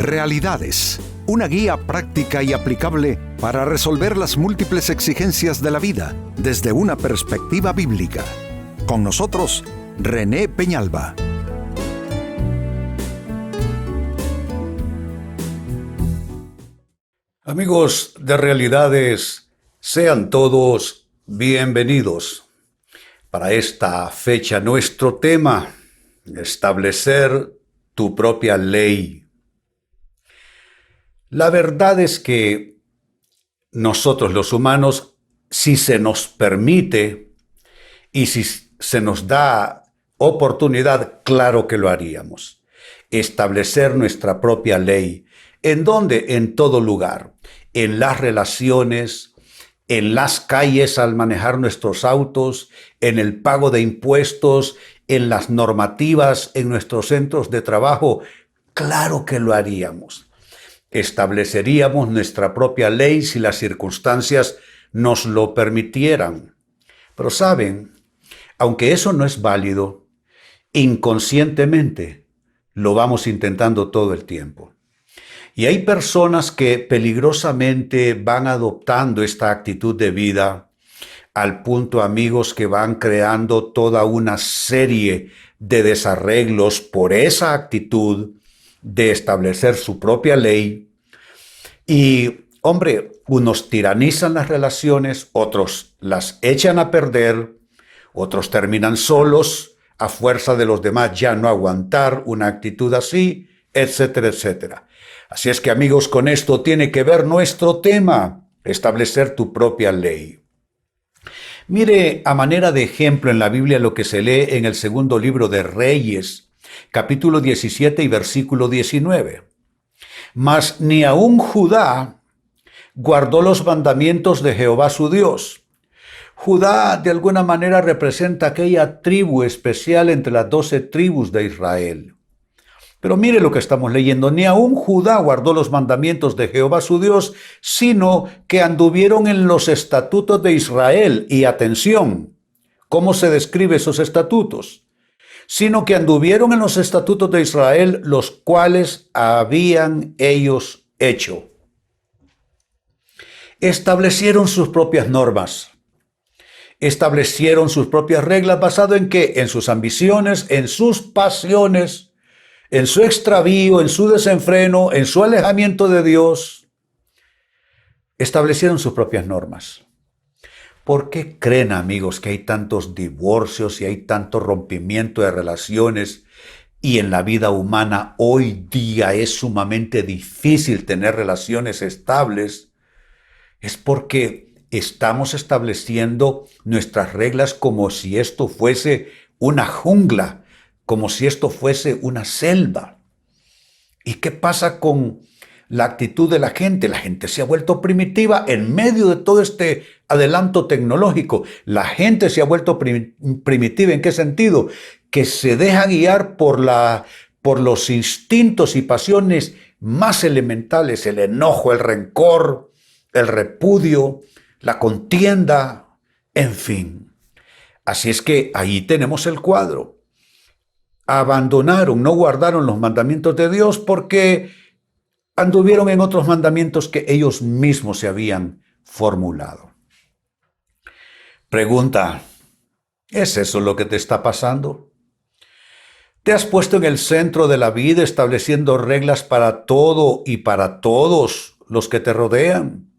Realidades, una guía práctica y aplicable para resolver las múltiples exigencias de la vida desde una perspectiva bíblica. Con nosotros, René Peñalba. Amigos de Realidades, sean todos bienvenidos. Para esta fecha, nuestro tema, establecer tu propia ley. La verdad es que nosotros los humanos, si se nos permite y si se nos da oportunidad, claro que lo haríamos. Establecer nuestra propia ley. ¿En dónde? En todo lugar. En las relaciones, en las calles al manejar nuestros autos, en el pago de impuestos, en las normativas, en nuestros centros de trabajo. Claro que lo haríamos. Estableceríamos nuestra propia ley si las circunstancias nos lo permitieran. Pero saben, aunque eso no es válido, inconscientemente lo vamos intentando todo el tiempo. Y hay personas que peligrosamente van adoptando esta actitud de vida al punto, amigos, que van creando toda una serie de desarreglos por esa actitud de establecer su propia ley. Y, hombre, unos tiranizan las relaciones, otros las echan a perder, otros terminan solos a fuerza de los demás ya no aguantar una actitud así, etcétera, etcétera. Así es que, amigos, con esto tiene que ver nuestro tema, establecer tu propia ley. Mire, a manera de ejemplo en la Biblia lo que se lee en el segundo libro de Reyes, capítulo 17 y versículo 19. Mas ni aun Judá guardó los mandamientos de Jehová su Dios. Judá de alguna manera representa aquella tribu especial entre las 12 tribus de Israel. Pero mire lo que estamos leyendo, ni aun Judá guardó los mandamientos de Jehová su Dios, sino que anduvieron en los estatutos de Israel. Y atención, ¿cómo se describe esos estatutos? Sino que anduvieron en los estatutos de Israel, los cuales habían ellos hecho. Establecieron sus propias normas. Establecieron sus propias reglas, ¿basado en qué? En sus ambiciones, en sus pasiones, en su extravío, en su desenfreno, en su alejamiento de Dios. Establecieron sus propias normas. ¿Por qué creen, amigos, que hay tantos divorcios y hay tanto rompimiento de relaciones? Y en la vida humana hoy día es sumamente difícil tener relaciones estables. Es porque estamos estableciendo nuestras reglas como si esto fuese una jungla, como si esto fuese una selva. ¿Y qué pasa con la actitud de la gente? La gente se ha vuelto primitiva en medio de todo este adelanto tecnológico. La gente se ha vuelto primitiva. ¿En qué sentido? Que se deja guiar por los instintos y pasiones más elementales, el enojo, el rencor, el repudio, la contienda, en fin. Así es que ahí tenemos el cuadro. Abandonaron, no guardaron los mandamientos de Dios porque anduvieron en otros mandamientos que ellos mismos se habían formulado. Pregunta, ¿es eso lo que te está pasando? ¿Te has puesto en el centro de la vida estableciendo reglas para todo y para todos los que te rodean?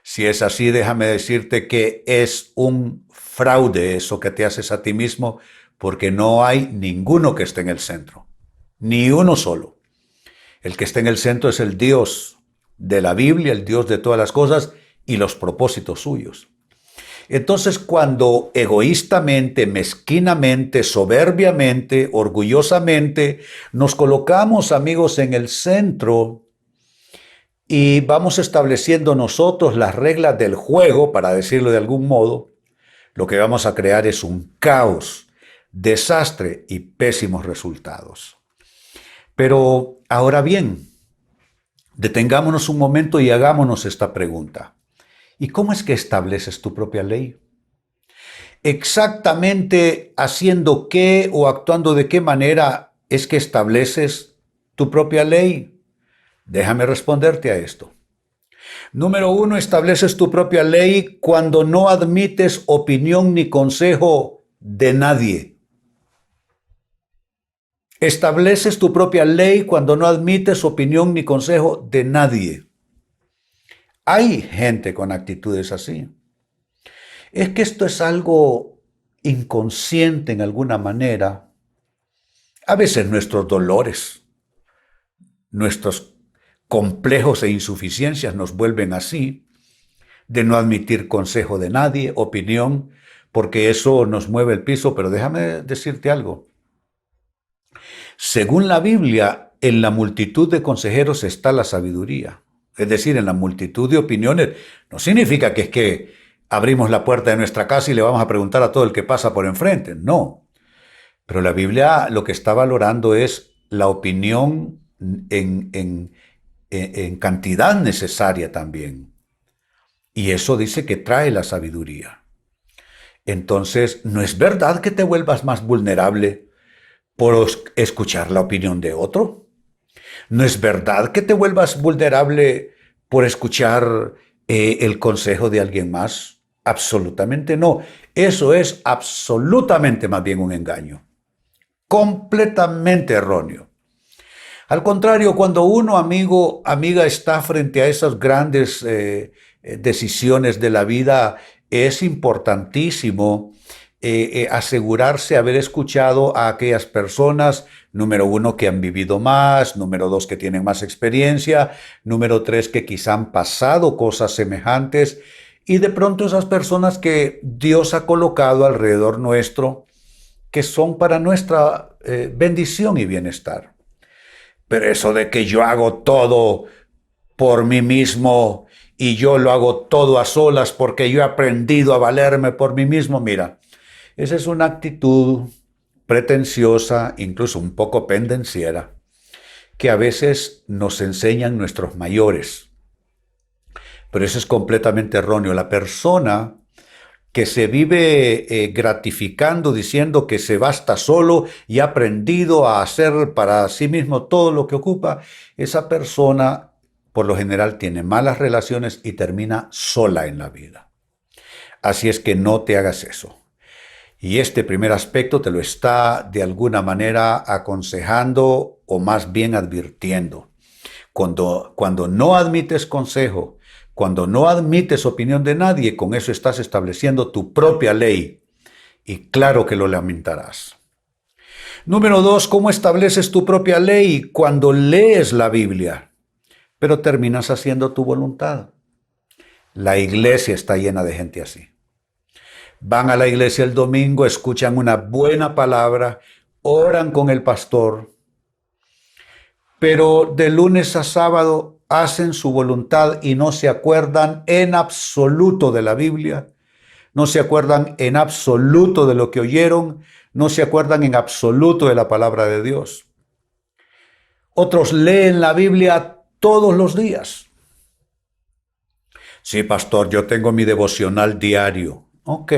Si es así, déjame decirte que es un fraude eso que te haces a ti mismo, porque no hay ninguno que esté en el centro, ni uno solo. El que está en el centro es el Dios de la Biblia, el Dios de todas las cosas y los propósitos suyos. Entonces, cuando egoístamente, mezquinamente, soberbiamente, orgullosamente nos colocamos, amigos, en el centro y vamos estableciendo nosotros las reglas del juego, para decirlo de algún modo, lo que vamos a crear es un caos, desastre y pésimos resultados. Pero ahora bien, detengámonos un momento y hagámonos esta pregunta. ¿Y cómo es que estableces tu propia ley? ¿Exactamente haciendo qué o actuando de qué manera es que estableces tu propia ley? Déjame responderte a esto. Número 1, estableces tu propia ley cuando no admites opinión ni consejo de nadie. Estableces tu propia ley cuando no admites opinión ni consejo de nadie. Hay gente con actitudes así. Es que esto es algo inconsciente en alguna manera. A veces nuestros dolores, nuestros complejos e insuficiencias nos vuelven así, de no admitir consejo de nadie, opinión, porque eso nos mueve el piso. Pero déjame decirte algo. Según la Biblia, en la multitud de consejeros está la sabiduría. Es decir, en la multitud de opiniones. No significa que es que abrimos la puerta de nuestra casa y le vamos a preguntar a todo el que pasa por enfrente. No. Pero la Biblia lo que está valorando es la opinión en cantidad necesaria también. Y eso dice que trae la sabiduría. Entonces, ¿no es verdad que te vuelvas más vulnerable por escuchar la opinión de otro? ¿No es verdad que te vuelvas vulnerable por escuchar el consejo de alguien más? Absolutamente no. Eso es absolutamente más bien un engaño. Completamente erróneo. Al contrario, cuando uno, amiga, está frente a esas grandes decisiones de la vida, es importantísimo asegurarse haber escuchado a aquellas personas, número 1, que han vivido más, número 2, que tienen más experiencia, número 3, que quizá han pasado cosas semejantes, y de pronto esas personas que Dios ha colocado alrededor nuestro, que son para nuestra bendición y bienestar. Pero eso de que yo hago todo por mí mismo y yo lo hago todo a solas porque yo he aprendido a valerme por mí mismo, mira, esa es una actitud pretenciosa, incluso un poco pendenciera, que a veces nos enseñan nuestros mayores. Pero eso es completamente erróneo. La persona que se vive gratificando diciendo que se basta solo y ha aprendido a hacer para sí mismo todo lo que ocupa, esa persona por lo general tiene malas relaciones y termina sola en la vida. Así es que no te hagas eso. Y este primer aspecto te lo está de alguna manera aconsejando o más bien advirtiendo. Cuando no admites consejo, cuando no admites opinión de nadie, con eso estás estableciendo tu propia ley. Y claro que lo lamentarás. Número 2, ¿cómo estableces tu propia ley? Cuando lees la Biblia, pero terminas haciendo tu voluntad. La iglesia está llena de gente así. Van a la iglesia el domingo, escuchan una buena palabra, oran con el pastor, pero de lunes a sábado hacen su voluntad y no se acuerdan en absoluto de la Biblia, no se acuerdan en absoluto de lo que oyeron, no se acuerdan en absoluto de la palabra de Dios. Otros leen la Biblia todos los días. Sí, pastor, yo tengo mi devocional diario. Ok,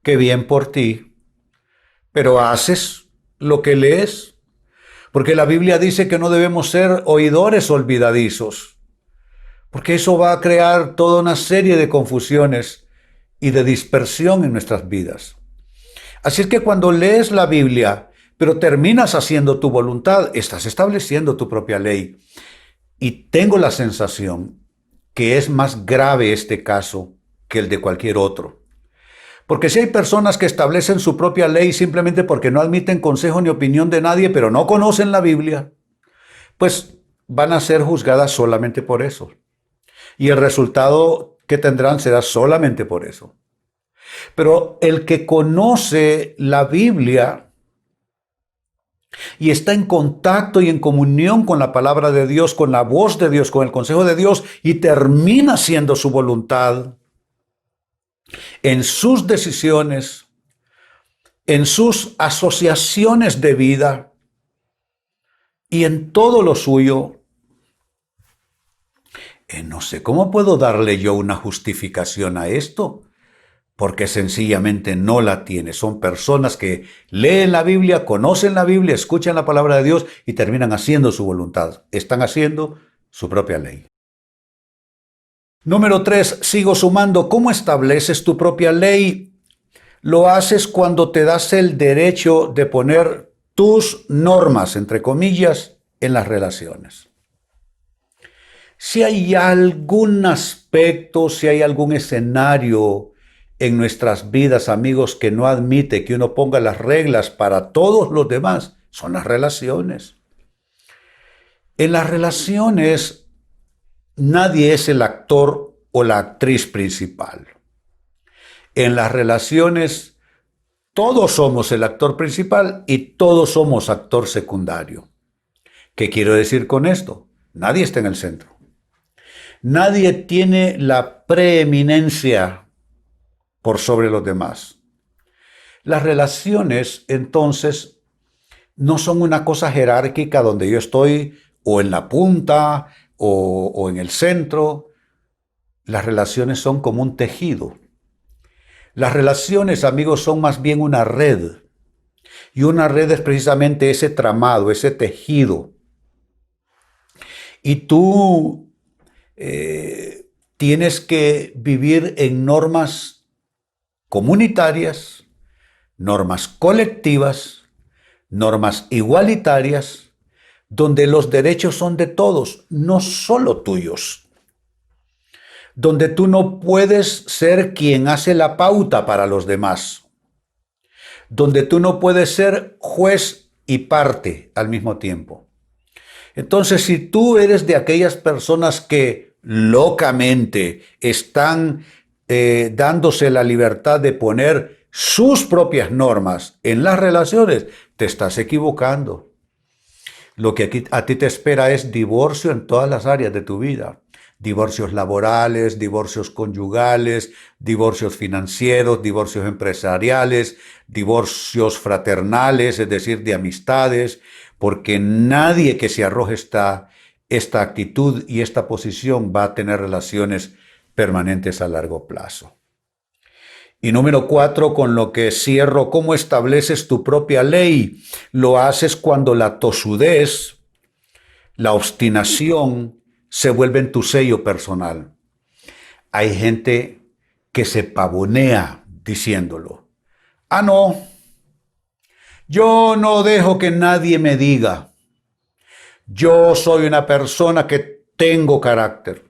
qué bien por ti, pero ¿haces lo que lees? Porque la Biblia dice que no debemos ser oidores olvidadizos, porque eso va a crear toda una serie de confusiones y de dispersión en nuestras vidas. Así es que cuando lees la Biblia, pero terminas haciendo tu voluntad, estás estableciendo tu propia ley. Y tengo la sensación que es más grave este caso que el de cualquier otro. Porque si hay personas que establecen su propia ley simplemente porque no admiten consejo ni opinión de nadie, pero no conocen la Biblia, pues van a ser juzgadas solamente por eso. Y el resultado que tendrán será solamente por eso. Pero el que conoce la Biblia y está en contacto y en comunión con la palabra de Dios, con la voz de Dios, con el consejo de Dios, y termina haciendo su voluntad en sus decisiones, en sus asociaciones de vida y en todo lo suyo. No sé cómo puedo darle yo una justificación a esto, porque sencillamente no la tiene. Son personas que leen la Biblia, conocen la Biblia, escuchan la palabra de Dios y terminan haciendo su voluntad. Están haciendo su propia ley. Número 3, sigo sumando. ¿Cómo estableces tu propia ley? Lo haces cuando te das el derecho de poner tus normas, entre comillas, en las relaciones. Si hay algún aspecto, si hay algún escenario en nuestras vidas, amigos, que no admite que uno ponga las reglas para todos los demás, son las relaciones. En las relaciones, nadie es el actor o la actriz principal. En las relaciones, todos somos el actor principal y todos somos actor secundario. ¿Qué quiero decir con esto? Nadie está en el centro. Nadie tiene la preeminencia por sobre los demás. Las relaciones, entonces, no son una cosa jerárquica donde yo estoy o en la punta o en el centro. Las relaciones son como un tejido. Las relaciones, amigos, son más bien una red. Y una red es precisamente ese tramado, ese tejido. Y tú tienes que vivir en normas comunitarias, normas colectivas, normas igualitarias, donde los derechos son de todos, no solo tuyos. Donde tú no puedes ser quien hace la pauta para los demás. Donde tú no puedes ser juez y parte al mismo tiempo. Entonces, si tú eres de aquellas personas que locamente están dándose la libertad de poner sus propias normas en las relaciones, te estás equivocando. Lo que aquí a ti te espera es divorcio en todas las áreas de tu vida. Divorcios laborales, divorcios conyugales, divorcios financieros, divorcios empresariales, divorcios fraternales, es decir, de amistades, porque nadie que se arroje esta actitud y esta posición va a tener relaciones permanentes a largo plazo. Y número 4, con lo que cierro, ¿cómo estableces tu propia ley? Lo haces cuando la tosudez, la obstinación, se vuelven tu sello personal. Hay gente que se pavonea diciéndolo. Ah, no, yo no dejo que nadie me diga. Yo soy una persona que tengo carácter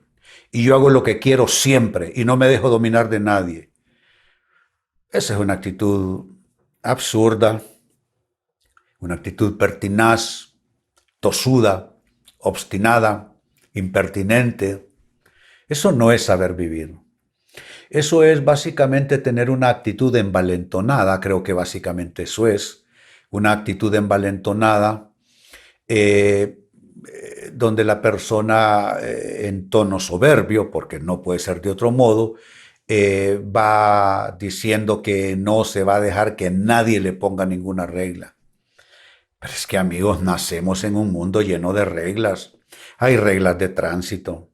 y yo hago lo que quiero siempre y no me dejo dominar de nadie. Esa es una actitud absurda, una actitud pertinaz, tosuda, obstinada, impertinente. Eso no es saber vivir. Eso es básicamente tener una actitud envalentonada, creo que básicamente eso es, una actitud envalentonada, donde la persona en tono soberbio, porque no puede ser de otro modo, va diciendo que no se va a dejar que nadie le ponga ninguna regla. Pero es que, amigos, nacemos en un mundo lleno de reglas. Hay reglas de tránsito,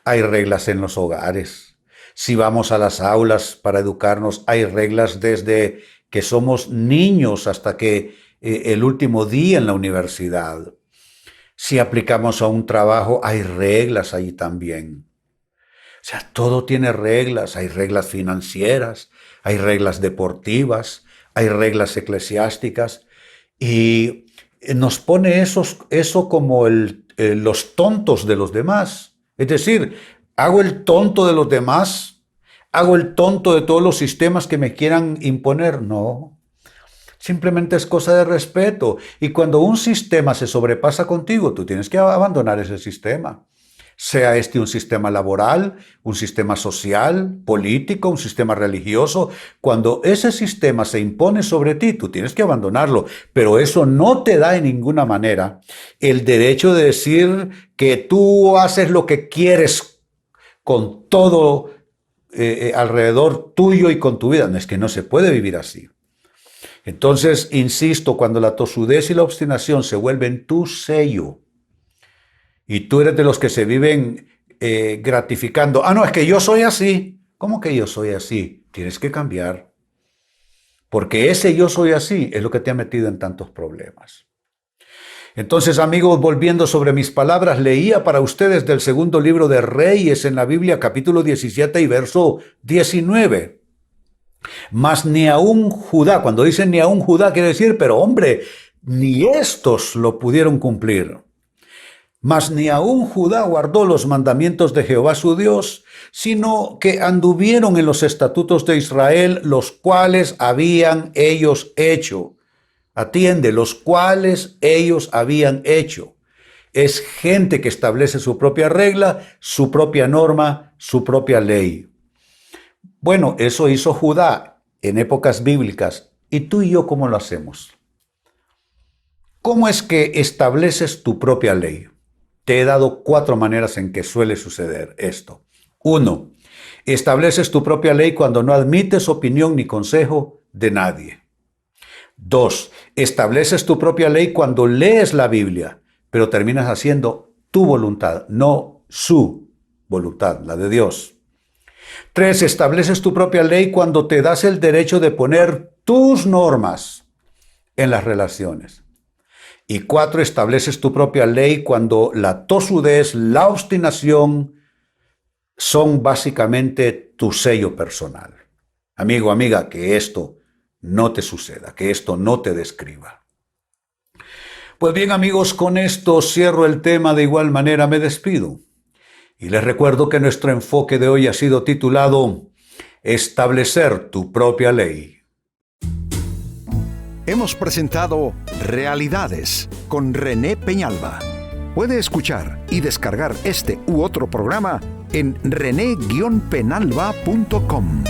hay reglas en los hogares. Si vamos a las aulas para educarnos, hay reglas desde que somos niños hasta que el último día en la universidad. Si aplicamos a un trabajo, hay reglas ahí también. O sea, todo tiene reglas. Hay reglas financieras, hay reglas deportivas, hay reglas eclesiásticas. Y nos pone eso como los tontos de los demás. Es decir, hago el tonto de los demás, hago el tonto de todos los sistemas que me quieran imponer. No, simplemente es cosa de respeto. Y cuando un sistema se sobrepasa contigo, tú tienes que abandonar ese sistema. Sea este un sistema laboral, un sistema social, político, un sistema religioso. Cuando ese sistema se impone sobre ti, tú tienes que abandonarlo. Pero eso no te da en ninguna manera el derecho de decir que tú haces lo que quieres con todo alrededor tuyo y con tu vida. No, es que no se puede vivir así. Entonces, insisto, cuando la tosudez y la obstinación se vuelven tu sello, y tú eres de los que se viven gratificando. Ah, no, es que yo soy así. ¿Cómo que yo soy así? Tienes que cambiar. Porque ese yo soy así es lo que te ha metido en tantos problemas. Entonces, amigos, volviendo sobre mis palabras, leía para ustedes del segundo libro de Reyes en la Biblia, capítulo 17 y verso 19. Mas ni aún Judá, cuando dicen ni aún Judá, quiere decir, pero hombre, ni estos lo pudieron cumplir. Mas ni aún Judá guardó los mandamientos de Jehová su Dios, sino que anduvieron en los estatutos de Israel, los cuales habían ellos hecho. Atiende, los cuales ellos habían hecho. Es gente que establece su propia regla, su propia norma, su propia ley. Bueno, eso hizo Judá en épocas bíblicas. ¿Y tú y yo cómo lo hacemos? ¿Cómo es que estableces tu propia ley? Te he dado 4 maneras en que suele suceder esto. 1. Estableces tu propia ley cuando no admites opinión ni consejo de nadie. 2. Estableces tu propia ley cuando lees la Biblia, pero terminas haciendo tu voluntad, no su voluntad, la de Dios. 3. Estableces tu propia ley cuando te das el derecho de poner tus normas en las relaciones. Y 4. Estableces tu propia ley cuando la tosudez, la obstinación son básicamente tu sello personal. Amigo, amiga, que esto no te suceda, que esto no te describa. Pues bien, amigos, con esto cierro el tema, de igual manera me despido. Y les recuerdo que nuestro enfoque de hoy ha sido titulado Establecer tu propia ley. Hemos presentado Realidades con René Peñalba. Puede escuchar y descargar este u otro programa en rene-penalba.com.